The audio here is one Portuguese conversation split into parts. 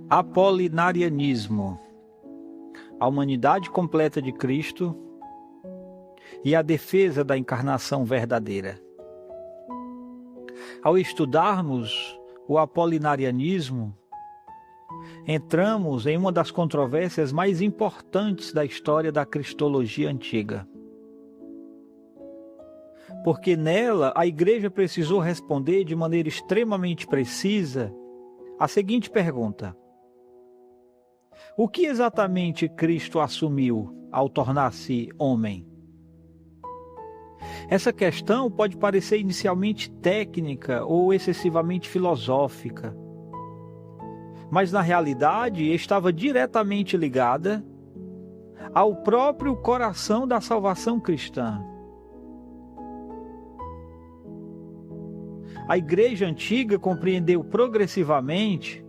Apolinarianismo, a humanidade completa de Cristo e a defesa da encarnação verdadeira. Ao estudarmos o apolinarianismo, entramos em uma das controvérsias mais importantes da história da cristologia antiga. Porque nela a Igreja precisou responder de maneira extremamente precisa a seguinte pergunta: o que exatamente Cristo assumiu ao tornar-se homem? Essa questão pode parecer inicialmente técnica ou excessivamente filosófica, mas na realidade estava diretamente ligada ao próprio coração da salvação cristã. A Igreja antiga compreendeu progressivamente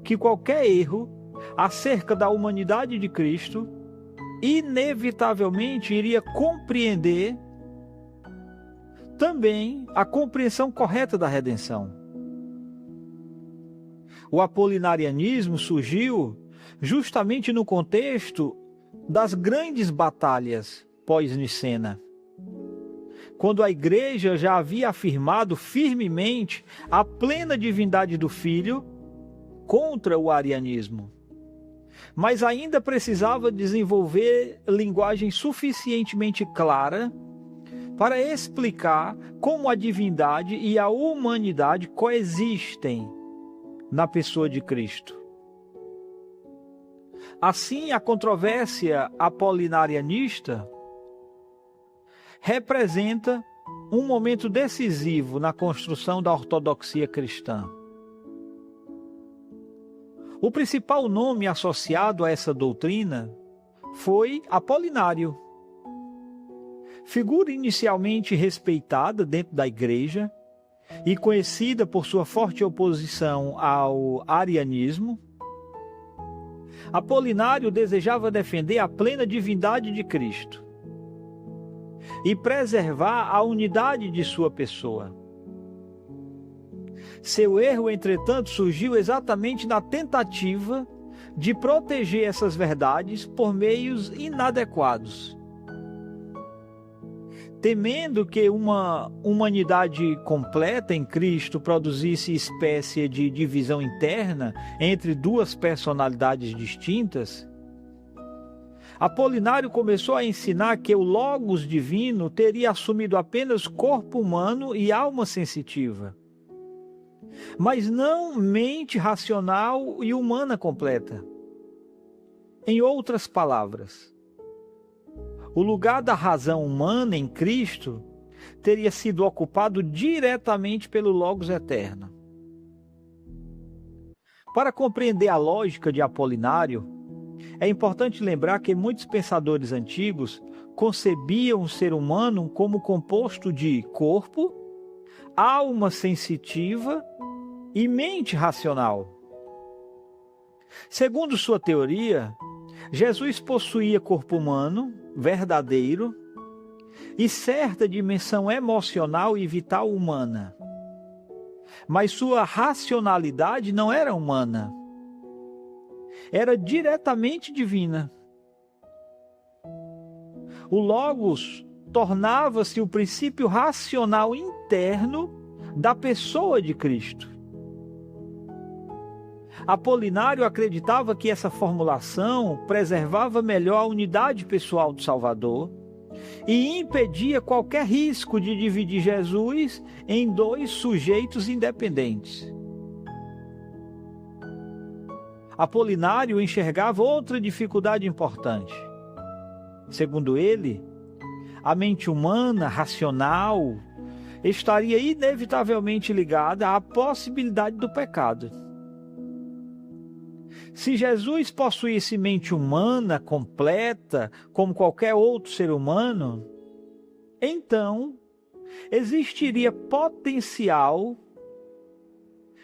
que qualquer erro acerca da humanidade de Cristo inevitavelmente iria compreender também a compreensão correta da redenção. O apolinarianismo surgiu justamente no contexto das grandes batalhas pós-Nicena, quando a Igreja já havia afirmado firmemente a plena divindade do Filho contra o arianismo, mas ainda precisava desenvolver linguagem suficientemente clara para explicar como a divindade e a humanidade coexistem na pessoa de Cristo. Assim, a controvérsia apolinarianista representa um momento decisivo na construção da ortodoxia cristã. O principal nome associado a essa doutrina foi Apolinário, figura inicialmente respeitada dentro da Igreja e conhecida por sua forte oposição ao arianismo. Apolinário desejava defender a plena divindade de Cristo e preservar a unidade de sua pessoa. Seu erro, entretanto, surgiu exatamente na tentativa de proteger essas verdades por meios inadequados. Temendo que uma humanidade completa em Cristo produzisse espécie de divisão interna entre duas personalidades distintas, Apolinário começou a ensinar que o Logos divino teria assumido apenas corpo humano e alma sensitiva, mas não mente racional e humana completa. Em outras palavras, o lugar da razão humana em Cristo teria sido ocupado diretamente pelo Logos eterno. Para compreender a lógica de Apolinário, é importante lembrar que muitos pensadores antigos concebiam o ser humano como composto de corpo, alma sensitiva e mente racional. Segundo sua teoria, Jesus possuía corpo humano, verdadeiro, e certa dimensão emocional e vital humana. Mas sua racionalidade não era humana. Era diretamente divina. O Logos tornava-se o princípio racional interno da pessoa de Cristo. Apolinário acreditava que essa formulação preservava melhor a unidade pessoal do Salvador e impedia qualquer risco de dividir Jesus em dois sujeitos independentes. Apolinário enxergava outra dificuldade importante. Segundo ele, a mente humana, racional, estaria inevitavelmente ligada à possibilidade do pecado. Se Jesus possuísse mente humana completa, como qualquer outro ser humano, então existiria potencial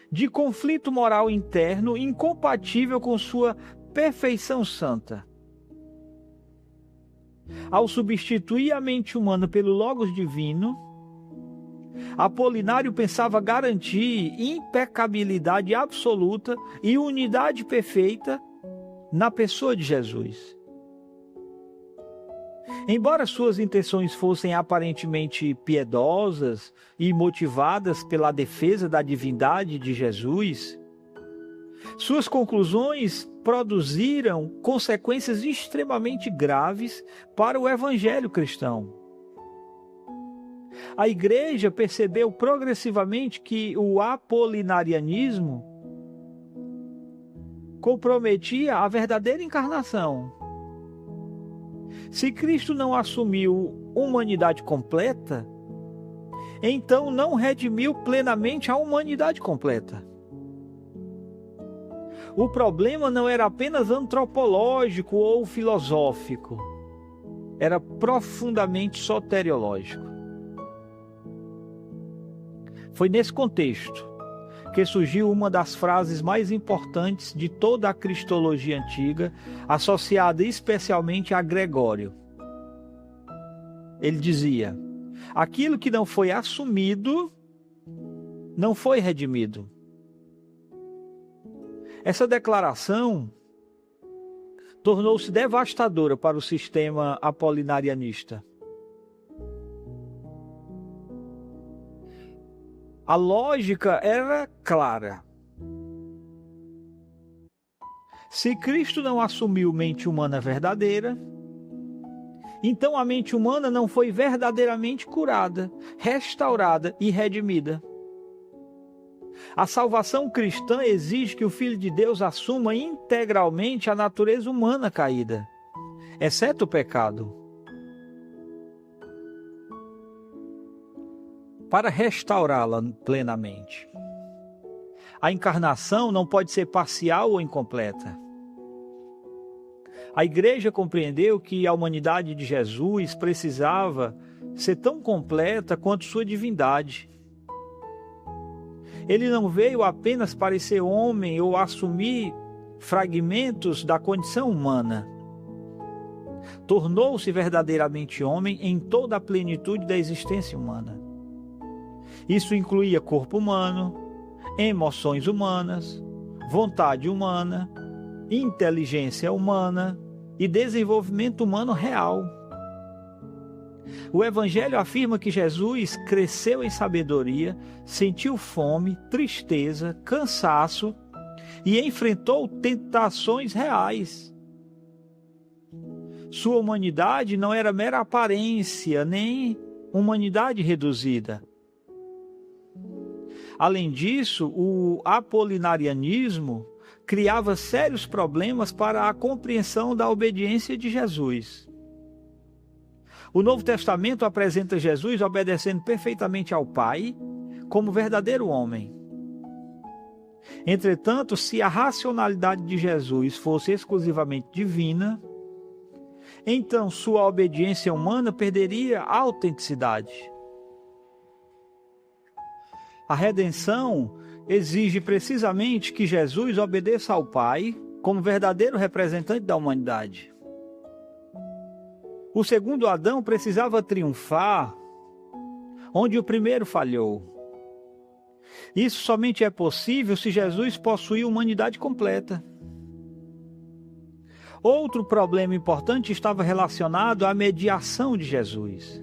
de conflito moral interno incompatível com sua perfeição santa. Ao substituir a mente humana pelo Logos divino, Apolinário pensava garantir impecabilidade absoluta e unidade perfeita na pessoa de Jesus. Embora suas intenções fossem aparentemente piedosas e motivadas pela defesa da divindade de Jesus, suas conclusões produziram consequências extremamente graves para o evangelho cristão. A igreja percebeu progressivamente que o apolinarianismo comprometia a verdadeira encarnação. Se Cristo não assumiu humanidade completa, então não redimiu plenamente a humanidade completa. O problema não era apenas antropológico ou filosófico, era profundamente soteriológico. Foi nesse contexto que surgiu uma das frases mais importantes de toda a cristologia antiga, associada especialmente a Gregório. Ele dizia: aquilo que não foi assumido, não foi redimido. Essa declaração tornou-se devastadora para o sistema apolinarianista. A lógica era clara. Se Cristo não assumiu mente humana verdadeira, então a mente humana não foi verdadeiramente curada, restaurada e redimida. A salvação cristã exige que o Filho de Deus assuma integralmente a natureza humana caída, exceto o pecado. Para restaurá-la plenamente. A encarnação não pode ser parcial ou incompleta. A igreja compreendeu que a humanidade de Jesus precisava ser tão completa quanto sua divindade. Ele não veio apenas para ser homem ou assumir fragmentos da condição humana. Tornou-se verdadeiramente homem em toda a plenitude da existência humana. Isso incluía corpo humano, emoções humanas, vontade humana, inteligência humana e desenvolvimento humano real. O Evangelho afirma que Jesus cresceu em sabedoria, sentiu fome, tristeza, cansaço e enfrentou tentações reais. Sua humanidade não era mera aparência, nem humanidade reduzida. Além disso, o apolinarianismo criava sérios problemas para a compreensão da obediência de Jesus. O Novo Testamento apresenta Jesus obedecendo perfeitamente ao Pai como verdadeiro homem. Entretanto, se a racionalidade de Jesus fosse exclusivamente divina, então sua obediência humana perderia a autenticidade. A redenção exige precisamente que Jesus obedeça ao Pai como verdadeiro representante da humanidade. O segundo Adão precisava triunfar onde o primeiro falhou. Isso somente é possível se Jesus possuir humanidade completa. Outro problema importante estava relacionado à mediação de Jesus.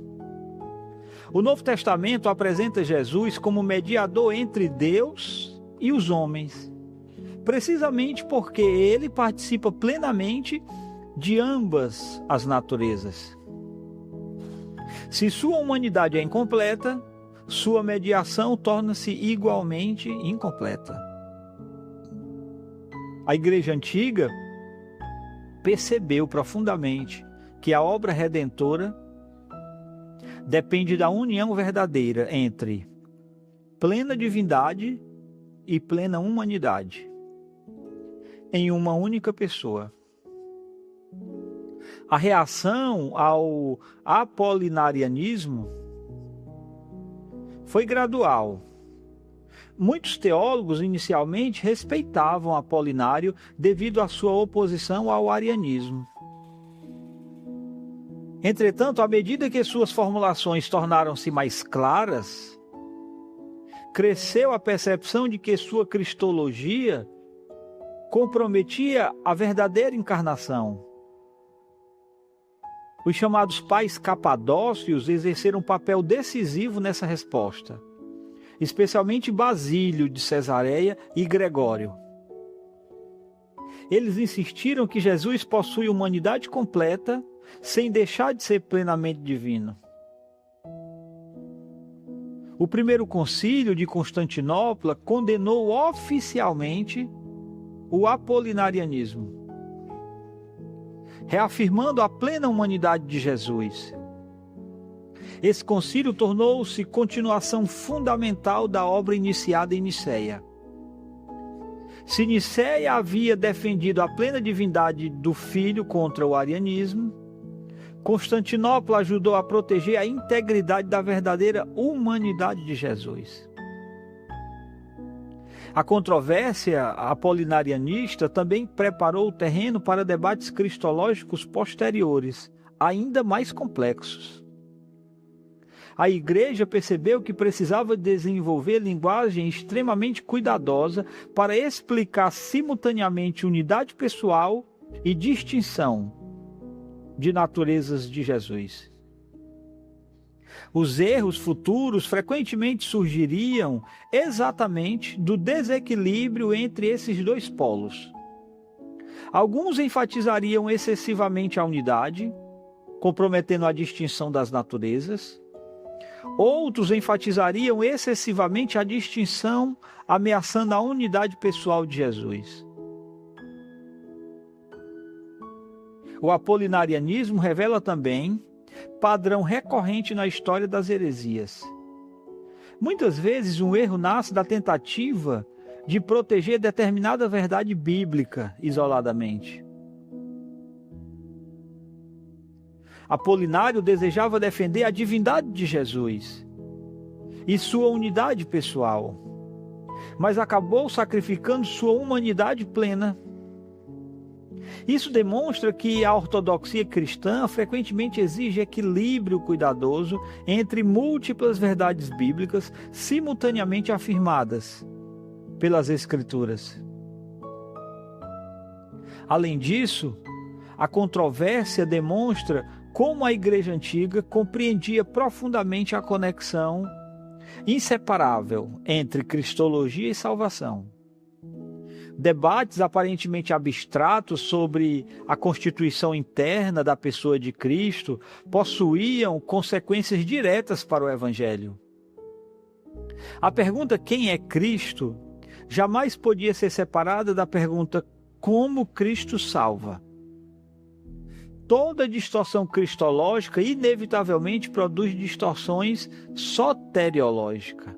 O Novo Testamento apresenta Jesus como mediador entre Deus e os homens, precisamente porque ele participa plenamente de ambas as naturezas. Se sua humanidade é incompleta, sua mediação torna-se igualmente incompleta. A Igreja Antiga percebeu profundamente que a obra redentora depende da união verdadeira entre plena divindade e plena humanidade, em uma única pessoa. A reação ao apolinarianismo foi gradual. Muitos teólogos inicialmente respeitavam Apolinário devido à sua oposição ao arianismo. Entretanto, à medida que suas formulações tornaram-se mais claras, cresceu a percepção de que sua cristologia comprometia a verdadeira encarnação. Os chamados pais capadócios exerceram um papel decisivo nessa resposta, especialmente Basílio de Cesareia e Gregório. Eles insistiram que Jesus possui humanidade completa, sem deixar de ser plenamente divino. O primeiro concílio de Constantinopla condenou oficialmente o apolinarianismo, reafirmando a plena humanidade de Jesus. Esse concílio tornou-se continuação fundamental da obra iniciada em Nicéia. Se Nicéia havia defendido a plena divindade do Filho contra o arianismo, Constantinopla ajudou a proteger a integridade da verdadeira humanidade de Jesus. A controvérsia apolinarianista também preparou o terreno para debates cristológicos posteriores, ainda mais complexos. A Igreja percebeu que precisava desenvolver linguagem extremamente cuidadosa para explicar simultaneamente unidade pessoal e distinção de naturezas de Jesus. Os erros futuros frequentemente surgiriam exatamente do desequilíbrio entre esses dois polos. Alguns enfatizariam excessivamente a unidade, comprometendo a distinção das naturezas. Outros enfatizariam excessivamente a distinção, ameaçando a unidade pessoal de Jesus. O apolinarianismo revela também padrão recorrente na história das heresias. Muitas vezes um erro nasce da tentativa de proteger determinada verdade bíblica isoladamente. Apolinário desejava defender a divindade de Jesus e sua unidade pessoal, mas acabou sacrificando sua humanidade plena. Isso demonstra que a ortodoxia cristã frequentemente exige equilíbrio cuidadoso entre múltiplas verdades bíblicas simultaneamente afirmadas pelas Escrituras. Além disso, a controvérsia demonstra como a Igreja Antiga compreendia profundamente a conexão inseparável entre cristologia e salvação. Debates aparentemente abstratos sobre a constituição interna da pessoa de Cristo possuíam consequências diretas para o Evangelho. A pergunta "quem é Cristo?" jamais podia ser separada da pergunta "como Cristo salva?". Toda distorção cristológica inevitavelmente produz distorções soteriológicas.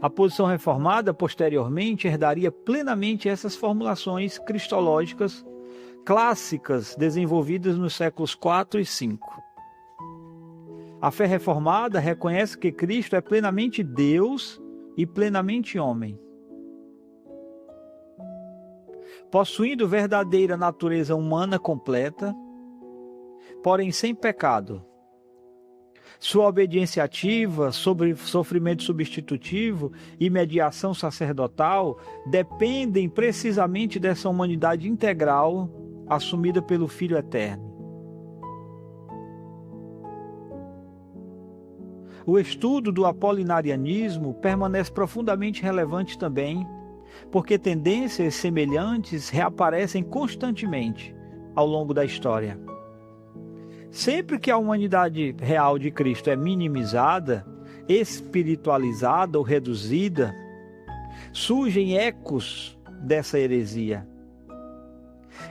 A posição reformada, posteriormente, herdaria plenamente essas formulações cristológicas clássicas desenvolvidas nos séculos IV e V. A fé reformada reconhece que Cristo é plenamente Deus e plenamente homem. Possuindo verdadeira natureza humana completa, porém sem pecado. Sua obediência ativa, sofrimento substitutivo e mediação sacerdotal dependem precisamente dessa humanidade integral assumida pelo Filho Eterno. O estudo do apolinarianismo permanece profundamente relevante também, porque tendências semelhantes reaparecem constantemente ao longo da história. Sempre que a humanidade real de Cristo é minimizada, espiritualizada ou reduzida, surgem ecos dessa heresia.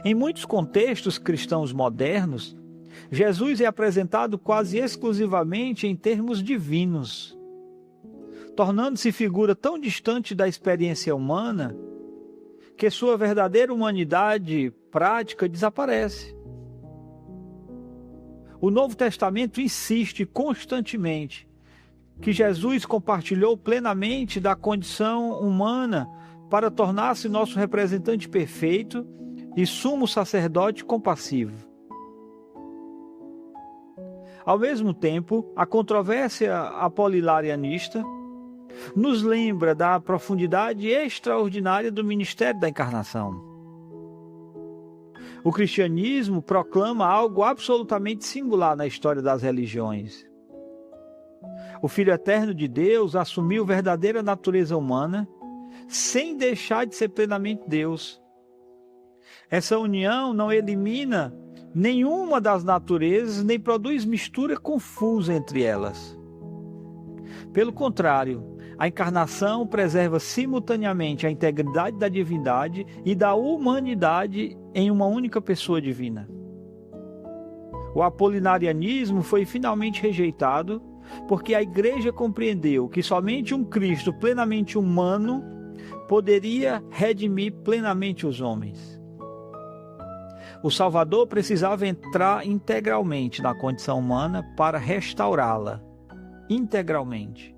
Em muitos contextos cristãos modernos, Jesus é apresentado quase exclusivamente em termos divinos, tornando-se figura tão distante da experiência humana que sua verdadeira humanidade prática desaparece. O Novo Testamento insiste constantemente que Jesus compartilhou plenamente da condição humana para tornar-se nosso representante perfeito e sumo sacerdote compassivo. Ao mesmo tempo, a controvérsia apolilarianista nos lembra da profundidade extraordinária do ministério da encarnação. O cristianismo proclama algo absolutamente singular na história das religiões. O Filho Eterno de Deus assumiu verdadeira natureza humana, sem deixar de ser plenamente Deus. Essa união não elimina nenhuma das naturezas, nem produz mistura confusa entre elas. Pelo contrário, a encarnação preserva simultaneamente a integridade da divindade e da humanidade em uma única pessoa divina. O apolinarianismo foi finalmente rejeitado porque a Igreja compreendeu que somente um Cristo plenamente humano poderia redimir plenamente os homens. O Salvador precisava entrar integralmente na condição humana para restaurá-la, integralmente.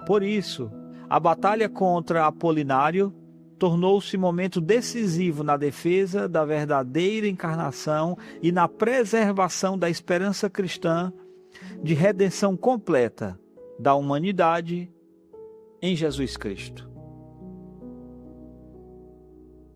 Por isso, a batalha contra Apolinário tornou-se momento decisivo na defesa da verdadeira encarnação e na preservação da esperança cristã de redenção completa da humanidade em Jesus Cristo.